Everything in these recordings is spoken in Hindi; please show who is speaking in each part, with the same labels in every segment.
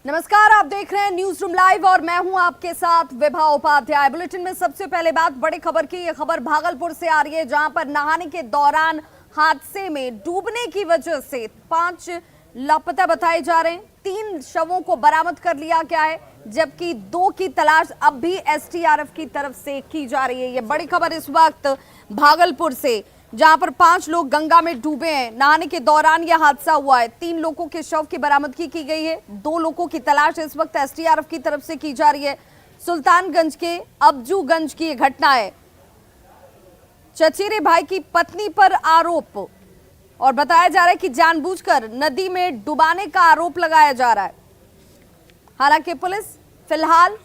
Speaker 1: नमस्कार, आप देख रहे हैं न्यूज रूम लाइव और मैं हूं आपके साथ विभा उपाध्याय। बुलेटिन में सबसे पहले बात बड़ी खबर की। यह खबर भागलपुर से आ रही है, जहां पर नहाने के दौरान हादसे में डूबने की वजह से 5 लापता बताए जा रहे हैं। 3 शवों को बरामद कर लिया गया है, जबकि 2 की तलाश अब भी एसडीआरएफ की तरफ से की जा रही है। यह बड़ी खबर इस वक्त भागलपुर से, जहां पर 5 लोग गंगा में डूबे हैं। नहाने के दौरान यह हादसा हुआ है। 3 लोगों के शव की बरामदगी की गई है। 2 लोगों की तलाश इस वक्त एसडीआरएफ की तरफ से की जा रही है। सुल्तानगंज के अब्जूगंज की यह घटना है। चचेरे भाई की पत्नी पर आरोप और बताया जा रहा है कि जानबूझकर नदी में डुबाने का आरोप लगाया जा रहा है। हालांकि पुलिस फिलहाल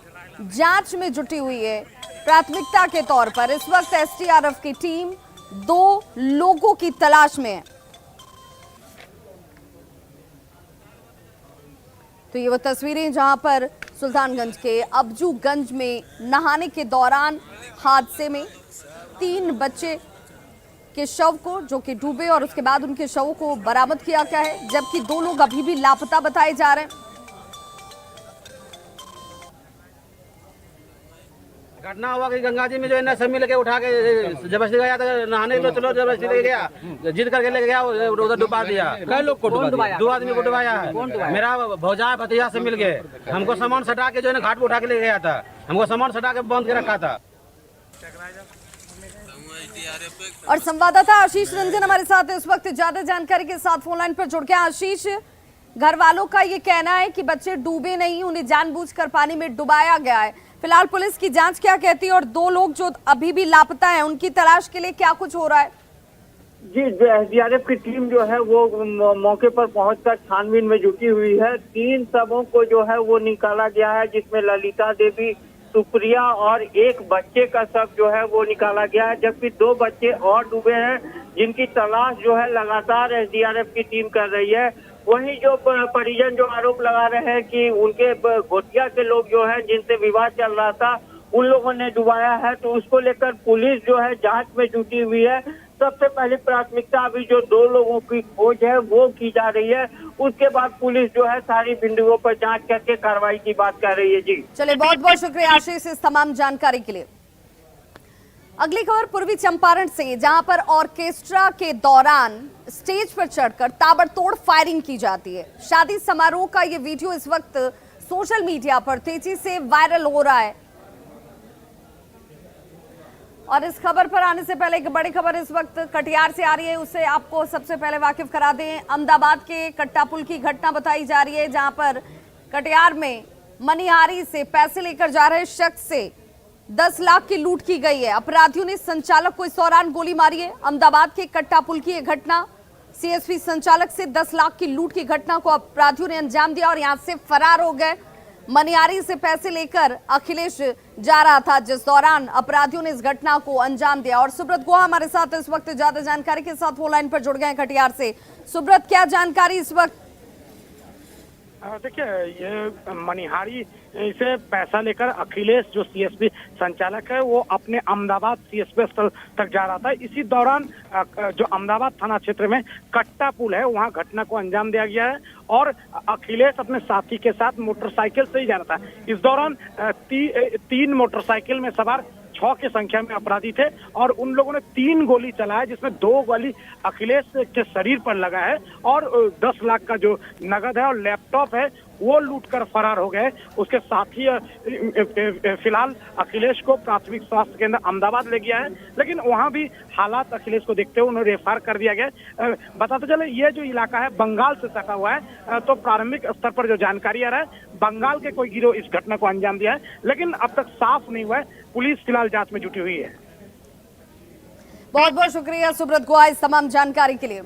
Speaker 1: जांच में जुटी हुई है। प्राथमिकता के तौर पर इस वक्त एसडीआरएफ की टीम 2 लोगों की तलाश में है। तो ये वो तस्वीरें जहां पर सुल्तानगंज के अब्जूगंज में नहाने के दौरान हादसे में 3 बच्चे के शव को जो कि डूबे और उसके बाद उनके शवों को बरामद किया गया है, जबकि 2 लोग अभी भी लापता बताए जा रहे हैं।
Speaker 2: घटना हुआ कि गंगा जी में जो है ना सब मिल के उठा के जबरदस्ती गया था नहाने के लिए, चलो जबरदस्ती लेके गया, जिद करके लेके गया, उधर डुबा दिया। कई लोग को डुबा दिया? 2 आदमी को डुबाया है। मेरा भौजा भतीजा से मिल गए, हमको सामान सटा के जो है ना घाट पे उठा के ले गया था। हमको सामान सटा के बंद के रखा था।
Speaker 1: और संवाददाता आशीष रंजन हमारे साथ इस वक्त ज्यादा जानकारी के साथ फोन लाइन पर जुड़ गया। आशीष, घर वालों का ये कहना है कि बच्चे डूबे नहीं, उन्हें जानबूझकर पानी में डुबाया गया है। फिलहाल पुलिस की जांच क्या कहती है और 2 लोग जो अभी भी लापता हैं उनकी तलाश के लिए क्या कुछ हो रहा है?
Speaker 3: जी, जो एसडीआरएफ की टीम जो है वो मौके पर पहुंचकर छानबीन में जुटी हुई है। 3 शवों को जो है वो निकाला गया है, जिसमें ललिता देवी, सुप्रिया और 1 बच्चे का शव जो है वो निकाला गया है, जबकि 2 बच्चे और डूबे हैं, जिनकी तलाश जो है लगातार एसडीआरएफ की टीम कर रही है। वहीं जो परिजन जो आरोप लगा रहे हैं कि उनके घोटिया के लोग जो है जिनसे विवाद चल रहा था उन लोगों ने डुबाया है, तो उसको लेकर पुलिस जो है जांच में जुटी हुई है। सबसे पहली प्राथमिकता अभी जो 2 लोगों की खोज है वो की जा रही है। उसके बाद पुलिस जो है सारी बिंदुओं पर जांच करके कार्रवाई की बात कर रही है। जी
Speaker 1: चलिए, बहुत बहुत शुक्रिया आशीष इस तमाम जानकारी के लिए। अगली खबर पूर्वी चंपारण से, जहां पर ऑर्केस्ट्रा के दौरान स्टेज पर चढ़कर ताबड़तोड़ फायरिंग की जाती है। शादी समारोह का ये वीडियो इस वक्त सोशल मीडिया पर तेजी से वायरल हो रहा है। और इस खबर पर आने से पहले एक बड़ी खबर इस वक्त कटिहार से आ रही है, उससे आपको सबसे पहले वाकिफ करा दें। अहमदाबाद के कट्टा पुल की घटना बताई जा रही है, जहां पर कटिहार में मनिहारी से पैसे लेकर जा रहे शख्स से 10 लाख की लूट की गई है। अपराधियों ने संचालक को इस दौरान गोली मारी है। अहमदाबाद के कट्टा पुल की यह घटना, सीएसपी संचालक से 10 लाख की लूट की घटना को अपराधियों ने अंजाम दिया और यहां से फरार हो गए। मनिहारी से पैसे लेकर अखिलेश जा रहा था, जिस दौरान अपराधियों ने इस घटना को अंजाम दिया। और सुब्रत गुहा हमारे साथ इस वक्त ज्यादा जानकारी के साथ फोन लाइन पर जुड़ गए कटिहार से। सुब्रत, क्या जानकारी इस वक्त?
Speaker 4: देखिए, ये मनिहारी से पैसा लेकर अखिलेश जो सीएसपी संचालक है वो अपने अहमदाबाद सीएसपी स्थल तक जा रहा था। इसी दौरान जो अहमदाबाद थाना क्षेत्र में कट्टा पुल है वहां घटना को अंजाम दिया गया है और अखिलेश अपने साथी के साथ मोटरसाइकिल से ही जा रहा था। इस दौरान 3 मोटरसाइकिल में सवार 6 की संख्या में अपराधी थे और उन लोगों ने 3 गोली चलाया, जिसमें 2 गोली अखिलेश के शरीर पर लगा है और 10 लाख का जो नगद है और लैपटॉप है वो लूटकर फरार हो गए। उसके साथी फिलहाल अखिलेश को प्राथमिक स्वास्थ्य केंद्र अहमदाबाद ले गया है, लेकिन वहां भी हालात अखिलेश को देखते हुए उन्हें रेफर कर दिया गया। बताते चले, ये जो इलाका है बंगाल से सटा हुआ है, तो प्रारंभिक स्तर पर जो जानकारी आ रहा है बंगाल के कोई गिरोह इस घटना को अंजाम दिया है, लेकिन अब तक साफ नहीं हुआ है। पुलिस फिलहाल जांच में जुटी हुई है।
Speaker 1: बहुत बहुत शुक्रिया सुब्रत गुहा इस तमाम जानकारी के लिए।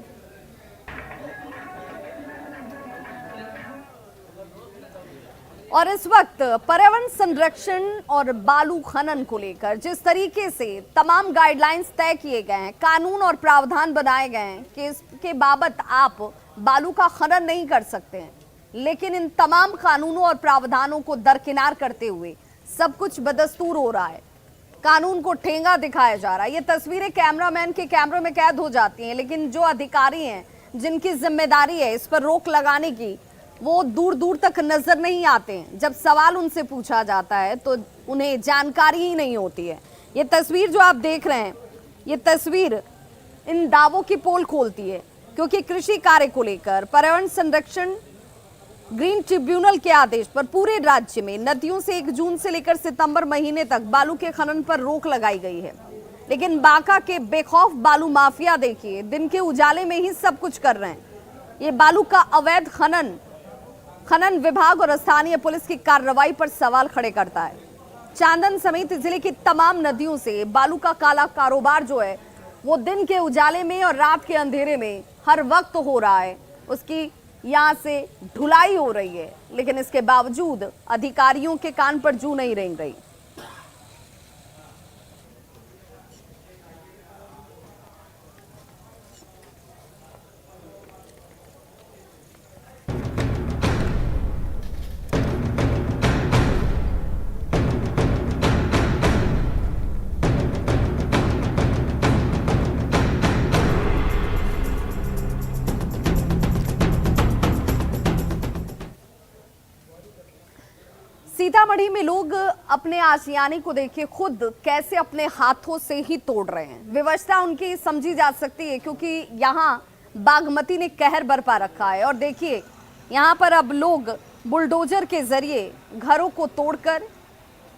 Speaker 1: और इस वक्त पर्यावरण संरक्षण और बालू खनन को लेकर जिस तरीके से तमाम गाइडलाइंस तय किए गए हैं, कानून और प्रावधान बनाए गए हैं कि इसके बाबत आप बालू का खनन नहीं कर सकते हैं, लेकिन इन तमाम कानूनों और प्रावधानों को दरकिनार करते हुए सब कुछ बदस्तूर हो रहा है। कानून को ठेंगा दिखाया जा रहा है। ये तस्वीरें कैमरामैन के कैमरे में कैद हो जाती हैं, लेकिन जो अधिकारी हैं जिनकी जिम्मेदारी है इस पर रोक लगाने की, वो दूर दूर तक नजर नहीं आते हैं। जब सवाल उनसे पूछा जाता है तो उन्हें जानकारी ही नहीं होती है। ये तस्वीर जो आप देख रहे हैं, ये तस्वीर इन दावों की पोल खोलती है, क्योंकि कृषि कार्य को लेकर पर्यावरण संरक्षण ग्रीन ट्रिब्यूनल के आदेश पर पूरे राज्य में नदियों से 1 जून से लेकर सितंबर महीने तक बालू के खनन पर रोक लगाई गई है। लेकिन बांका के बेखौफ बालू माफिया देखिए, दिन के उजाले में ही सब कुछ कर रहे हैं। ये बालू का अवैध खनन विभाग और स्थानीय पुलिस की कार्रवाई पर सवाल खड़े करता है। चांदन समेत जिले की तमाम नदियों से बालू का काला कारोबार जो है वो दिन के उजाले में और रात के अंधेरे में हर वक्त हो रहा है। उसकी यहाँ से ढुलाई हो रही है, लेकिन इसके बावजूद अधिकारियों के कान पर जू नहीं रेंग रही। सीतामढ़ी में लोग अपने आशियाने को देखिए खुद कैसे अपने हाथों से ही तोड़ रहे हैं। व्यवस्था उनकी समझी जा सकती है, क्योंकि यहाँ बागमती ने कहर बरपा रखा है। और देखिए यहाँ पर अब लोग बुलडोजर के जरिए घरों को तोड़कर,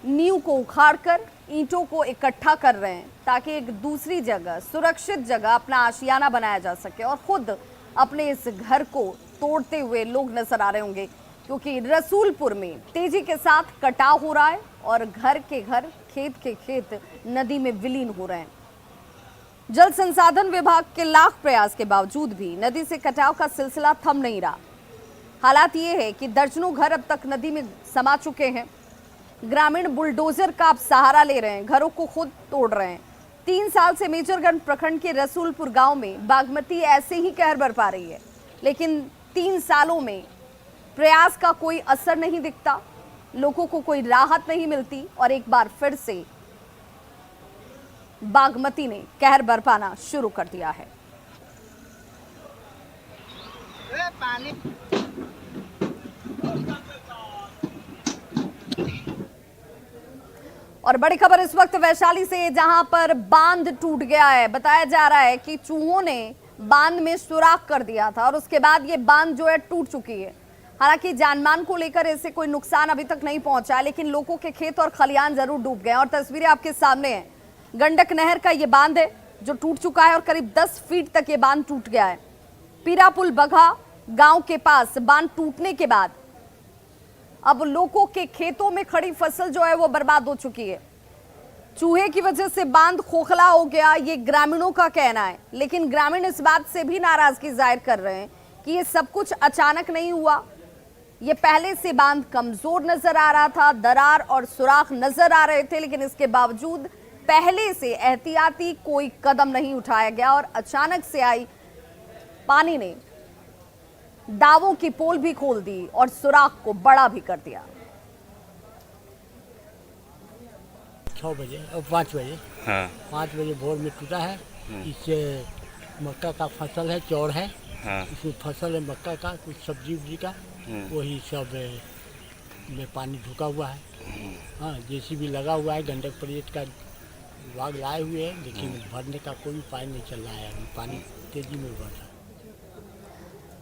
Speaker 1: नींव को उखाड़कर ईंटों को इकट्ठा कर रहे हैं, ताकि एक दूसरी जगह, सुरक्षित जगह अपना आशियाना बनाया जा सके। और खुद अपने इस घर को तोड़ते हुए लोग नजर आ रहे होंगे, क्योंकि रसूलपुर में तेजी के साथ कटाव हो रहा है और घर के घर, खेत के खेत नदी में विलीन हो रहे हैं। जल संसाधन विभाग के लाख प्रयास के बावजूद भी नदी से कटाव का सिलसिला थम नहीं रहा। हालात ये है कि दर्जनों घर अब तक नदी में समा चुके हैं। ग्रामीण बुलडोजर का अब सहारा ले रहे हैं, घरों को खुद तोड़ रहे हैं। 3 साल से मेजरगंज प्रखंड के रसूलपुर गांव में बागमती ऐसे ही कहर बरपा रही है, लेकिन 3 सालों में प्रयास का कोई असर नहीं दिखता, लोगों को कोई राहत नहीं मिलती और एक बार फिर से बागमती ने कहर बरपाना शुरू कर दिया है। और बड़ी खबर इस वक्त वैशाली से, जहां पर बांध टूट गया है। बताया जा रहा है कि चूहों ने बांध में सुराख कर दिया था और उसके बाद ये बांध जो है टूट चुकी है। हालांकि जानमाल को लेकर ऐसे कोई नुकसान अभी तक नहीं पहुंचा, लेकिन लोगों के खेत और खलियान जरूर डूब गए। और तस्वीरें आपके सामने हैं, गंडक नहर का ये बांध है जो टूट चुका है और करीब 10 फीट तक ये बांध टूट गया है। पीरापुल बघा गांव के पास बांध टूटने के बाद अब लोगों के खेतों में खड़ी फसल जो है वो बर्बाद हो चुकी है। चूहे की वजह से बांध खोखला हो गया, ये ग्रामीणों का कहना है। लेकिन ग्रामीण इस बात से भी नाराजगी जाहिर कर रहे हैं कि ये सब कुछ अचानक नहीं हुआ, ये पहले से बांध कमजोर नजर आ रहा था, दरार और सुराख नजर आ रहे थे, लेकिन इसके बावजूद पहले से एहतियाती कोई कदम नहीं उठाया गया और अचानक से आई पानी ने दावों की पोल भी खोल दी और सुराख को बड़ा भी कर दिया।
Speaker 5: 6 बजे और 5 बजे,
Speaker 6: हाँ
Speaker 5: 5 बजे भोर में टूटा है। इससे मक्का का फसल है, चौड़ है,
Speaker 6: हाँ
Speaker 5: इसमें फसल है मक्का का, कुछ सब्जी उब्जी का, वही सब में पानी ढुका हुआ है। हाँ, जेसीबी लगा हुआ है, गंडक प्रोजेक्ट का विभाग लाए हुए हैं, लेकिन भरने का कोई उपाय नहीं चल रहा है। अभी पानी तेजी में बढ़ रहा है।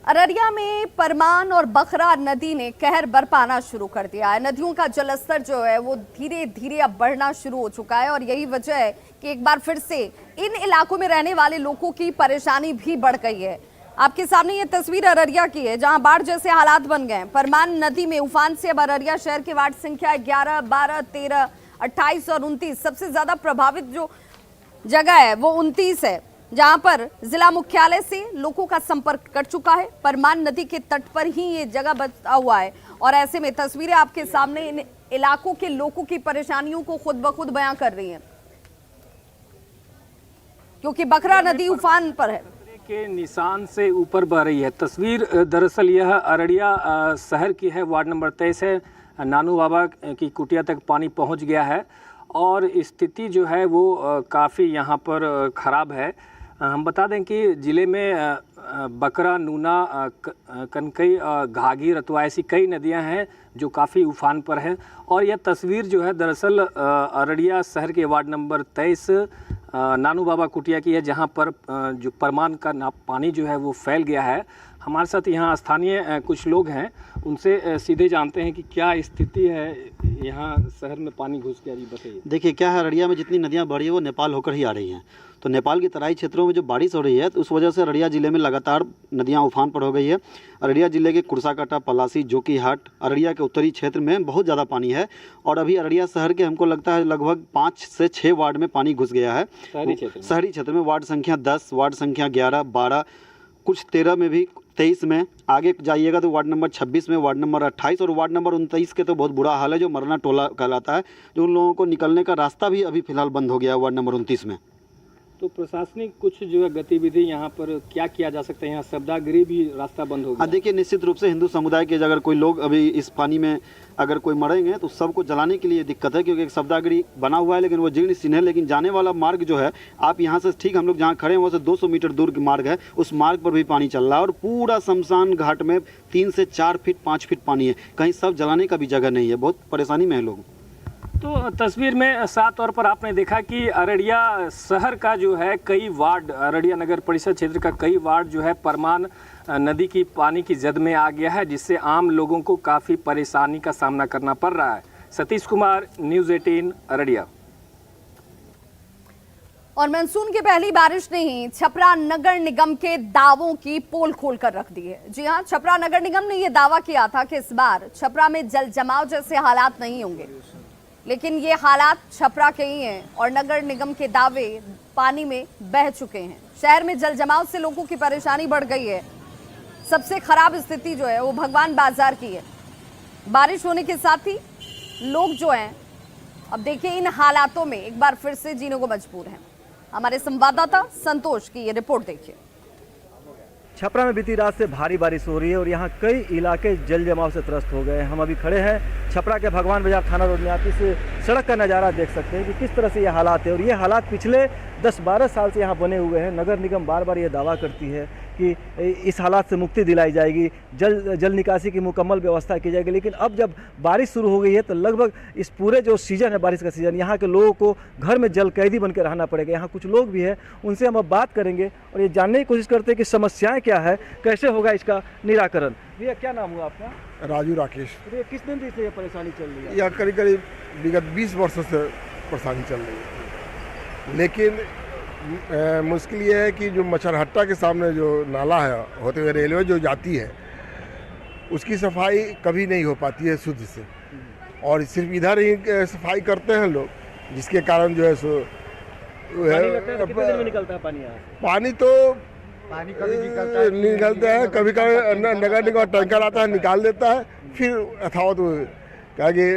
Speaker 1: अररिया में परमान और बखरा नदी ने कहर बरपाना शुरू कर दिया है। नदियों का जलस्तर जो है वो धीरे धीरे अब बढ़ना शुरू हो चुका है और यही वजह है कि एक बार फिर से इन इलाकों में रहने वाले लोगों की परेशानी भी बढ़ गई है। आपके सामने ये तस्वीर अररिया की है, जहां बाढ़ जैसे हालात बन गए। परमान नदी में उफान से अब अररिया शहर के वार्ड संख्या 11, 12, 13, 28 और 29 सबसे ज्यादा प्रभावित जो जगह है वो 29 है, जहां पर जिला मुख्यालय से लोगों का संपर्क कट चुका है। परमान नदी के तट पर ही ये जगह बचा हुआ है और ऐसे में तस्वीरें आपके सामने इन इलाकों के लोगों की परेशानियों को खुद ब खुद बयां कर रही हैं, क्योंकि बखरा नदी उफान पर है,
Speaker 7: के निशान से ऊपर बह रही है। तस्वीर दरअसल यह अररिया शहर की है, वार्ड नंबर 23 है। नानू बाबा की कुटिया तक पानी पहुंच गया है और स्थिति जो है वो काफ़ी यहाँ पर ख़राब है। हम बता दें कि ज़िले में बकरा, नूना, कनकई, घाघी, रतुआ ऐसी कई नदियां हैं जो काफ़ी उफान पर हैं। और यह तस्वीर जो है दरअसल अररिया शहर के वार्ड नंबर 23 नानू बाबा कुटिया की है, जहां पर जो परमान का पानी जो है वो फैल गया है। हमारे साथ यहाँ स्थानीय कुछ लोग हैं, उनसे सीधे जानते हैं कि क्या स्थिति है यहाँ शहर में पानी घुस गया। जी बताइए।
Speaker 6: देखिए क्या है, अररिया में जितनी नदियाँ बढ़ी है वो नेपाल होकर ही आ रही हैं। तो नेपाल की तराई क्षेत्रों में जो बारिश हो रही है तो उस वजह से अररिया ज़िले में लगातार नदियाँ उफान पर हो गई है। अररिया ज़िले के कुर्साकाटा, पलासी, जोकीहाट, अररिया के उत्तरी क्षेत्र में बहुत ज़्यादा पानी है। और अभी अररिया शहर के हमको लगता है लगभग 5 से 6 वार्ड में पानी घुस गया है। शहरी क्षेत्र में वार्ड संख्या 10, वार्ड संख्या 11, 12, कुछ 13 में भी, 23 में। आगे जाइएगा तो वार्ड नंबर 26 में, वार्ड नंबर 28 और वार्ड नंबर 29 के तो बहुत बुरा हाल है, जो मरना टोला कहलाता है, जो उन लोगों को निकलने का रास्ता भी अभी फ़िलहाल बंद हो गया है वार्ड नंबर 29 में।
Speaker 7: तो प्रशासनिक कुछ जो है गतिविधि यहाँ पर क्या किया जा सकता है? यहाँ शब्दागिरी भी रास्ता बंद हो गया।
Speaker 6: हाँ देखिए, निश्चित रूप से हिंदू समुदाय के अगर कोई लोग अभी इस पानी में अगर कोई मरेंगे तो सबको जलाने के लिए दिक्कत है, क्योंकि एक शब्दागिरी बना हुआ है लेकिन वो जीर्ण शीर्ण है। लेकिन जाने वाला मार्ग जो है, आप यहाँ से ठीक हम लोग जहाँ खड़े हैं वहाँ से 200 मीटर दूर की मार्ग है, उस मार्ग पर भी पानी चल रहा है। और पूरा शमशान घाट में 3 से 4 फीट 5 फीट पानी है, कहीं सब जलाने का भी जगह नहीं है। बहुत परेशानी में है लोग।
Speaker 7: तो तस्वीर में साफ तौर पर आपने देखा कि अररिया शहर का जो है कई वार्ड, अररिया नगर परिषद क्षेत्र का कई वार्ड जो है परमान नदी की पानी की जद में आ गया है, जिससे आम लोगों को काफ़ी परेशानी का सामना करना पड़ रहा है। सतीश कुमार, न्यूज़ 18 अररिया।
Speaker 1: और मानसून की पहली बारिश ने ही छपरा नगर निगम के दावों की पोल खोल कर रख दी है। जी हां, छपरा नगर निगम ने यह दावा किया था कि इस बार छपरा में जल जमाव जैसे हालात नहीं होंगे, लेकिन ये हालात छपरा के ही हैं और नगर निगम के दावे पानी में बह चुके हैं। शहर में जल जमाव से लोगों की परेशानी बढ़ गई है। सबसे खराब स्थिति जो है वो भगवान बाजार की है। बारिश होने के साथ ही लोग जो हैं, अब देखिए इन हालातों में एक बार फिर से जीने को मजबूर हैं। हमारे संवाददाता संतोष की ये रिपोर्ट देखिए।
Speaker 8: छपरा में बीती रात से भारी बारिश हो रही है और यहाँ कई इलाके जल जमाव से त्रस्त हो गए हैं। हम अभी खड़े हैं छपरा के भगवान बाजार थाना रोड में। आप इस सड़क का नज़ारा देख सकते हैं कि किस तरह से ये हालात है और ये हालात पिछले 10-12 साल से यहाँ बने हुए हैं। नगर निगम बार बार ये दावा करती है कि इस हालात से मुक्ति दिलाई जाएगी, जल निकासी की मुकम्मल व्यवस्था की जाएगी। लेकिन अब जब बारिश शुरू हो गई है तो लगभग इस पूरे जो सीज़न है, बारिश का सीज़न, यहाँ के लोगों को घर में जल कैदी बन के रहना पड़ेगा। यहाँ कुछ लोग भी हैं, उनसे हम अब बात करेंगे और ये जानने की कोशिश करते हैं कि समस्याएं क्या है, कैसे होगा इसका निराकरण। भैया क्या नाम हुआ आपका?
Speaker 9: राजू राकेश।
Speaker 8: तो किस दिन से ये परेशानी चल रही है?
Speaker 9: यह करीब करीब विगत 20 वर्षों से परेशानी चल रही है। लेकिन मुश्किल ये है कि जो मच्छरहट्टा के सामने जो नाला है होते हुए रेलवे जो जाती है, उसकी सफाई कभी नहीं हो पाती है शुद्ध से, और सिर्फ इधर ही सफाई करते हैं लोग, जिसके कारण जो है सो
Speaker 8: कितने दिन में निकलता है पानी? यहाँ
Speaker 9: पानी तो कभी निकलता है, कभी कभी नगर निगम टैंकर आता है निकाल देता है, फिर यथावत क्या कि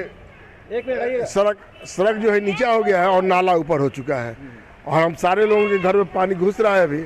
Speaker 9: सड़क जो है नीचा हो गया है और नाला ऊपर हो चुका है, और हम सारे लोगों के घर में पानी घुस रहा है अभी,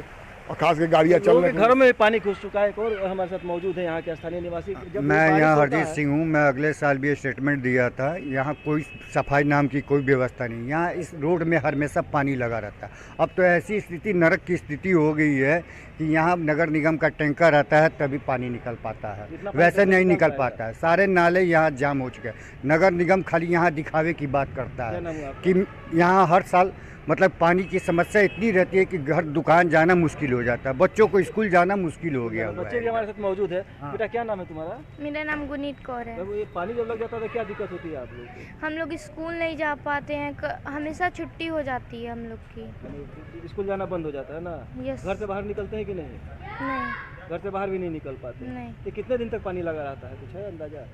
Speaker 9: और खास कर गाड़ियाँ चल रही हैं।
Speaker 8: घरों में पानी घुस चुका है। और हमारे साथ मौजूद है यहाँ के स्थानीय निवासी।
Speaker 10: मैं यहाँ हरजीत सिंह हूँ। मैं अगले साल भी स्टेटमेंट दिया था। यहाँ कोई सफाई नाम की कोई व्यवस्था नहीं। यहाँ इस रोड में हमेशा पानी लगा रहता है। अब तो ऐसी स्थिति, नरक की स्थिति हो गई है कि यहाँ नगर निगम का टैंकर आता है तभी पानी निकल पाता है, वैसे नहीं निकल पाता है। सारे नाले यहाँ जाम हो चुके हैं। नगर निगम खाली यहाँ दिखावे की बात करता है कि यहाँ हर साल मतलब पानी की समस्या इतनी रहती है कि घर दुकान जाना मुश्किल हो जाता है, बच्चों को स्कूल जाना मुश्किल हो गया हुआ है।
Speaker 8: बच्चे भी हमारे साथ मौजूद है। बेटा क्या नाम है तुम्हारा?
Speaker 11: मेरा नाम गुनीत कौर है।
Speaker 8: ये पानी जब लग जाता है तो क्या दिक्कत होती है आप लोग को?
Speaker 11: हम लोग स्कूल नहीं जा पाते हैं, हमेशा छुट्टी हो जाती है हम लोग की।
Speaker 8: स्कूल जाना बंद हो जाता है ना?
Speaker 11: यस।
Speaker 8: घर से बाहर निकलते हैं कि नहीं?
Speaker 11: नहीं,
Speaker 8: घर से बाहर भी नहीं निकल पाते।
Speaker 11: नहीं।
Speaker 8: ये कितने दिन तक पानी लगा रहता है, कुछ है अंदाजा?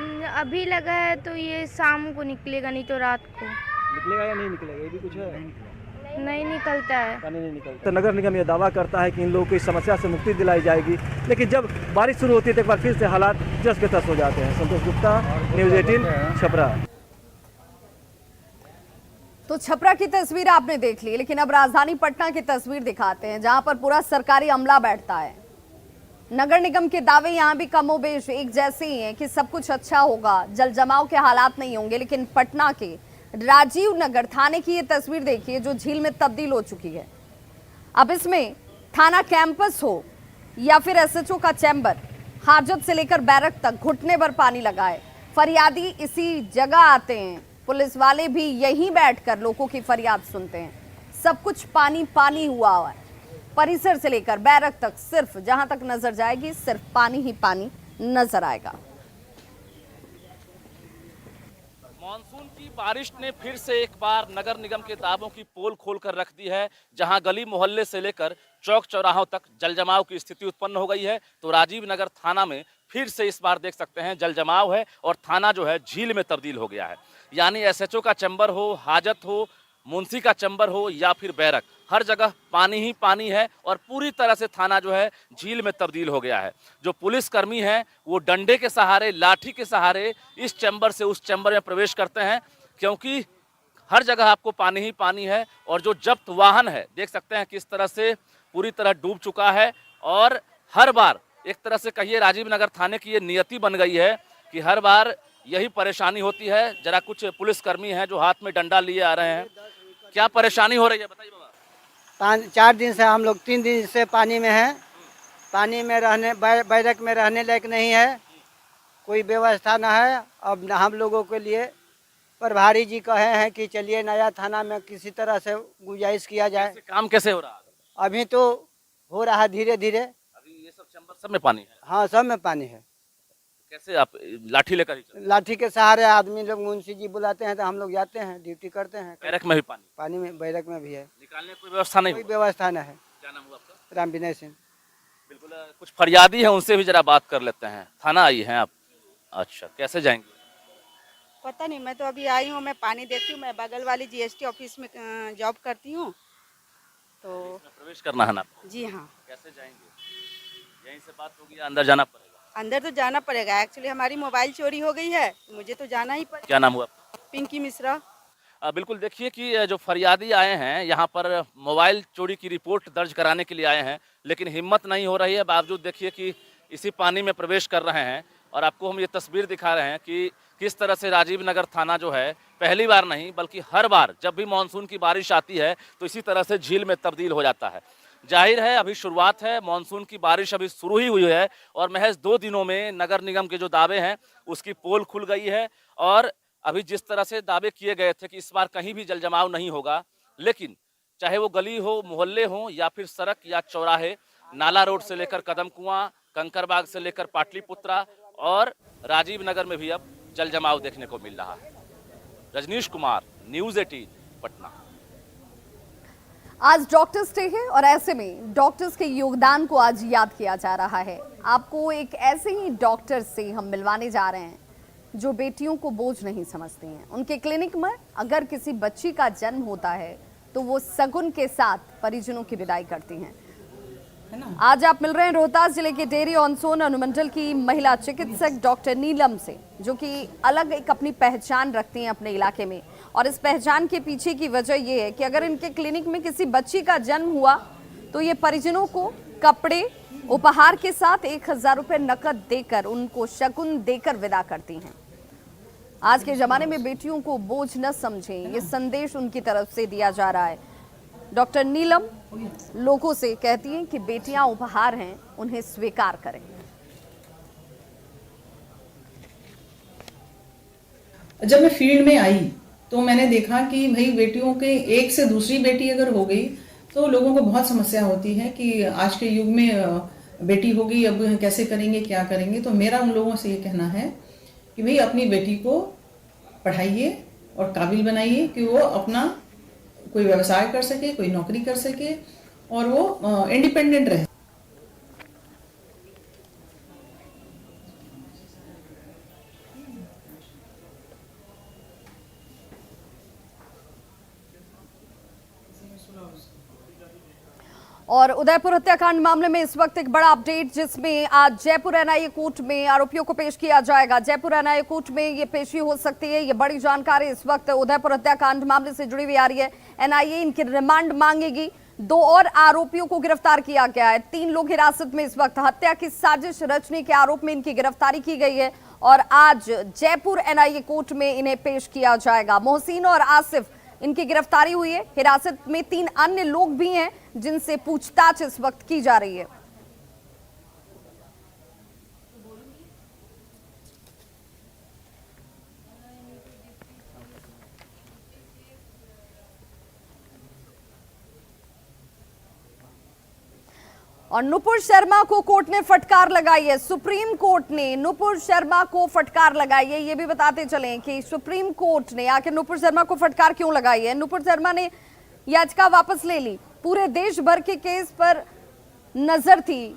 Speaker 11: नहीं, अभी लगा है तो ये शाम को निकलेगा, नहीं तो रात को
Speaker 8: निकलेगा या नहीं निकलेगा, ये भी कुछ है?
Speaker 11: नहीं निकलता है,
Speaker 8: पानी नहीं निकलता। तो नगर निगम ये दावा करता है कि इन लोगों को इस समस्या से मुक्ति दिलाई जाएगी, लेकिन जब बारिश शुरू होती है तो एक बार फिर से हालात जस के तस हो जाते हैं। संतोष गुप्ता, न्यूज़ 18 छपरा।
Speaker 1: तो छपरा की तस्वीर आपने देख ली, लेकिन अब राजधानी पटना की तस्वीर दिखाते हैं, जहां पर पूरा सरकारी अमला बैठता है। नगर निगम के दावे यहां भी कमोबेश एक जैसे ही हैं कि सब कुछ अच्छा होगा, जल जमाव के हालात नहीं होंगे। लेकिन पटना के राजीव नगर थाने की ये तस्वीर देखिए जो झील में तब्दील हो चुकी है। अब इसमें थाना कैंपस हो या फिर एसएचओ का चैम्बर, हाजत से लेकर बैरक तक घुटने भर पानी लगा है। फरियादी इसी जगह आते हैं, पुलिस वाले भी यहीं बैठकर लोगों की फरियाद सुनते हैं। सब कुछ पानी पानी हुआ है। परिसर से लेकर बैरक तक सिर्फ जहां तक नजर जाएगी सिर्फ पानी ही पानी नजर आएगा।
Speaker 12: मानसून की बारिश ने फिर से एक बार नगर निगम के ताबों की पोल खोलकर रख दी है। जहां गली मोहल्ले से लेकर चौक चौराहों तक जलजमाव की स्थिति उत्पन्न हो गई है, तो राजीव नगर थाना में फिर से इस बार देख सकते हैं जलजमाव है और थाना जो है झील में तब्दील हो गया है। यानी एसएचओ का चैम्बर हो, हाजत हो, मुंशी का चैम्बर हो या फिर बैरक, हर जगह पानी ही पानी है और पूरी तरह से थाना जो है झील में तब्दील हो गया है। जो पुलिसकर्मी हैं वो डंडे के सहारे, लाठी के सहारे इस चैम्बर से उस चैम्बर में प्रवेश करते हैं, क्योंकि हर जगह आपको पानी ही पानी है। और जो जब्त वाहन है देख सकते हैं किस तरह से पूरी तरह डूब चुका है। और हर बार एक तरह से कहिए राजीव नगर थाने की ये नियति बन गई है कि हर बार यही परेशानी होती है। जरा कुछ पुलिसकर्मी हैं जो हाथ में डंडा लिए आ रहे हैं, क्या परेशानी हो रही है बताइए बाबा।
Speaker 13: 4 दिन से हम लोग 3 दिन से पानी में हैं। पानी में रहने बैरक में रहने लायक नहीं है, कोई व्यवस्था ना है। अब हम लोगों के लिए प्रभारी जी कहे हैं कि चलिए नया थाना में किसी तरह से गुजारिश किया जाए।
Speaker 12: काम कैसे हो रहा है?
Speaker 13: अभी तो हो रहा है धीरे धीरे।
Speaker 12: अभी ये सब चैम्बर सब में पानी है?
Speaker 13: हाँ, सब में पानी है।
Speaker 12: कैसे आप लाठी लेकर?
Speaker 13: लाठी के सहारे आदमी लोग, मुंशी जी बुलाते हैं तो हम लोग जाते हैं, ड्यूटी करते हैं।
Speaker 12: बैरक में भी
Speaker 13: पानी में बैरक में भी है।
Speaker 12: निकालने की कोई व्यवस्था नहीं?
Speaker 13: कोई व्यवस्था नहीं है।
Speaker 12: क्या नाम हुआ आपका?
Speaker 13: राम विनय सिंह।
Speaker 12: बिल्कुल, कुछ फरियादी है उनसे भी जरा बात कर लेते हैं। थाना आई हैं आप? अच्छा, कैसे जाएंगे?
Speaker 14: पता नहीं, मैं तो अभी आई हूँ। मैं पानी देखती हूँ, मैं बगल वाली जीएसटी ऑफिस में जॉब करती हूँ, तो
Speaker 12: प्रवेश करना है ना?
Speaker 14: जी हाँ।
Speaker 12: कैसे जाएंगे? यहीं से बात होगी या अंदर जाना पड़ेगा?
Speaker 14: अंदर तो जाना पड़ेगा। एक्चुअली हमारी मोबाइल चोरी हो गई है, मुझे तो जाना ही पड़ेगा।
Speaker 12: क्या नाम हुआ?
Speaker 14: पिंकी मिश्रा।
Speaker 12: बिल्कुल, देखिए कि जो फरियादी आए हैं यहाँ पर मोबाइल चोरी की रिपोर्ट दर्ज कराने के लिए आए हैं, लेकिन हिम्मत नहीं हो रही है। बावजूद देखिए कि इसी पानी में प्रवेश कर रहे हैं। और आपको हम ये तस्वीर दिखा रहे हैं कि किस तरह से राजीव नगर थाना जो है पहली बार नहीं बल्कि हर बार जब भी मानसून की बारिश आती है तो इसी तरह से झील में तब्दील हो जाता है। जाहिर है अभी शुरुआत है, मानसून की बारिश अभी शुरू ही हुई है और महज 2 दिनों में नगर निगम के जो दावे हैं उसकी पोल खुल गई है। और अभी जिस तरह से दावे किए गए थे कि इस बार कहीं भी जलजमाव नहीं होगा, लेकिन चाहे वो गली हो, मोहल्ले हो या फिर सड़क या चौराहे, नाला रोड से लेकर कदम कुआं, कंकरबाग से लेकर पाटलिपुत्रा और राजीव नगर में भी अब जलजमाव देखने को मिल रहा है। रजनीश कुमार, न्यूज़ 18 पटना।
Speaker 1: आज डॉक्टर्स डे है और ऐसे में डॉक्टर्स के योगदान को आज याद किया जा रहा है। आपको एक ऐसे ही डॉक्टर से हम मिलवाने जा रहे हैं जो बेटियों को बोझ नहीं समझते हैं। उनके क्लिनिक में अगर किसी बच्ची का जन्म होता है तो वो शगुन के साथ परिजनों की विदाई करती हैं। आज आप मिल रहे हैं रोहतास जिले के डेरी ऑन सोन अनुमंडल की महिला चिकित्सक डॉक्टर नीलम से, जो कि अलग एक अपनी पहचान रखती हैं अपने इलाके में। और इस पहचान के पीछे की वजह ये है कि अगर इनके क्लिनिक में किसी बच्ची का जन्म हुआ तो ये परिजनों को कपड़े उपहार के साथ 1000 रुपये नकद देकर उनको शगुन देकर विदा करती हैं। आज के जमाने में बेटियों को बोझ न समझें, ये संदेश उनकी तरफ से दिया जा रहा है। डॉक्टर नीलम लोगों से कहती हैं कि बेटियां उपहार हैं, उन्हें स्वीकार करें।
Speaker 15: जब मैं फील्ड में आई तो मैंने देखा कि भाई बेटियों के एक से दूसरी बेटी अगर हो गई तो लोगों को बहुत समस्या होती है कि आज के युग में बेटी होगी, अब कैसे करेंगे, क्या करेंगे। तो मेरा उन लोगों से ये कहना है कि भाई अपनी बेटी को पढ़ाइए और काबिल बनाइए कि वो अपना कोई व्यवसाय कर सके, कोई नौकरी कर सके और वो इंडिपेंडेंट रहे।
Speaker 1: और उदयपुर हत्याकांड मामले में इस वक्त एक बड़ा अपडेट, जिसमें आज जयपुर एनआईए कोर्ट में आरोपियों को पेश किया जाएगा। जयपुर एनआईए कोर्ट में ये पेशी हो सकती है। ये बड़ी जानकारी इस वक्त उदयपुर हत्याकांड मामले से जुड़ी हुई आ रही है। एनआईए इनकी रिमांड मांगेगी। 2 और आरोपियों को गिरफ्तार किया गया है। 3 लोग हिरासत में इस वक्त। हत्या की साजिश रचने के आरोप में इनकी गिरफ्तारी की गई है और आज जयपुर एनआईए कोर्ट में इन्हें पेश किया जाएगा। मोहसिन और आसिफ इनकी गिरफ्तारी हुई है। हिरासत में 3 अन्य लोग भी हैं जिनसे पूछताछ इस वक्त की जा रही है। और नुपुर शर्मा को कोर्ट ने फटकार लगाई है। सुप्रीम कोर्ट ने नुपुर शर्मा को फटकार लगाई है। ये भी बताते चलें कि सुप्रीम कोर्ट ने आखिर नुपुर शर्मा को फटकार क्यों लगाई है। नुपुर शर्मा ने याचिका वापस ले ली। पूरे देश भर के केस पर नजर थी।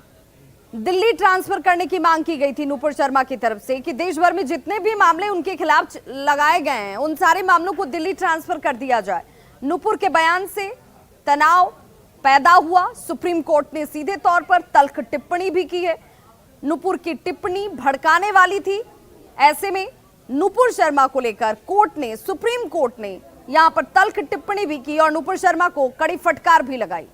Speaker 1: दिल्ली ट्रांसफर करने की मांग की गई थी नुपुर शर्मा की तरफ से कि देश भर में जितने भी मामले उनके खिलाफ लगाए गए हैं उन सारे मामलों को दिल्ली ट्रांसफर कर दिया जाए। नुपुर के बयान से तनाव पैदा हुआ। सुप्रीम कोर्ट ने सीधे तौर पर तल्ख टिप्पणी भी की है। नुपुर की टिप्पणी भड़काने वाली थी। ऐसे में नुपुर शर्मा को लेकर सुप्रीम कोर्ट ने यहां पर तल्ख टिप्पणी भी की और नुपुर शर्मा को कड़ी फटकार भी लगाई।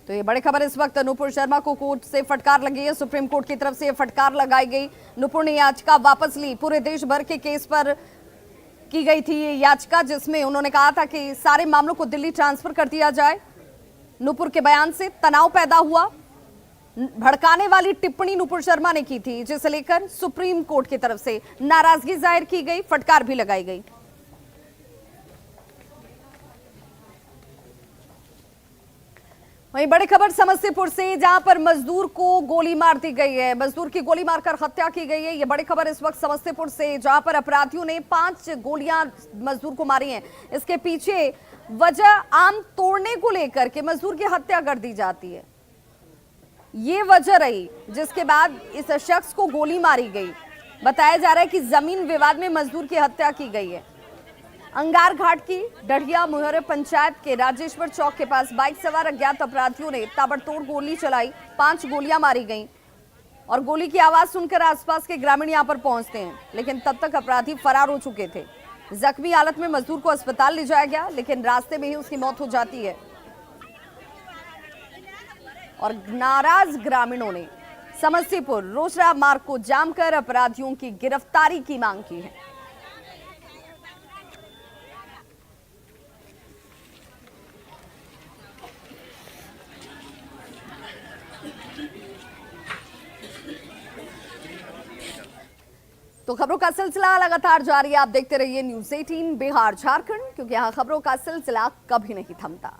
Speaker 1: तो ये बड़ी खबर इस वक्त नुपुर शर्मा को कोर्ट से फटकार लगी है। सुप्रीम कोर्ट की तरफ से ये फटकार लगाई गई। नुपुर ने याचिका वापस ली। पूरे देश भर के केस पर की गई थी ये याचिका जिसमें उन्होंने कहा था कि सारे मामलों को दिल्ली ट्रांसफर कर दिया जाए। नुपुर के बयान से तनाव पैदा हुआ। भड़काने वाली टिप्पणी नुपुर शर्मा ने की थी जिसे लेकर सुप्रीम कोर्ट की तरफ से नाराजगी जाहिर की गई, फटकार भी लगाई गई। वहीं बड़ी खबर समस्तीपुर से जहां पर मजदूर को गोली मार दी गई है। मजदूर की गोली मारकर हत्या की गई है। ये बड़ी खबर इस वक्त समस्तीपुर से जहां पर अपराधियों ने 5 गोलियां मजदूर को मारी हैं। इसके पीछे वजह आम तोड़ने को लेकर के मजदूर की हत्या कर दी जाती है। ये वजह रही जिसके बाद इस शख्स को गोली मारी गई। बताया जा रहा है कि जमीन विवाद में मजदूर की हत्या की गई है। अंगार घाट की डढ़िया मुहर्रे पंचायत के राजेश्वर चौक के पास बाइक सवार अज्ञात अपराधियों ने ताबड़तोड़ गोली चलाई। 5 गोलियां मारी गईं और गोली की आवाज सुनकर आसपास के ग्रामीण यहां पर पहुंचते हैं, लेकिन तब तक अपराधी फरार हो चुके थे। जख्मी हालत में मजदूर को अस्पताल ले जाया गया, लेकिन रास्ते में ही उसकी मौत हो जाती है। और नाराज ग्रामीणों ने समस्तीपुर रोसड़ा मार्ग को जाम कर अपराधियों की गिरफ्तारी की मांग की है। तो खबरों का सिलसिला लगातार जारी है। आप देखते रहिए न्यूज़ 18 बिहार झारखंड, क्योंकि यहाँ खबरों का सिलसिला कभी नहीं थमता।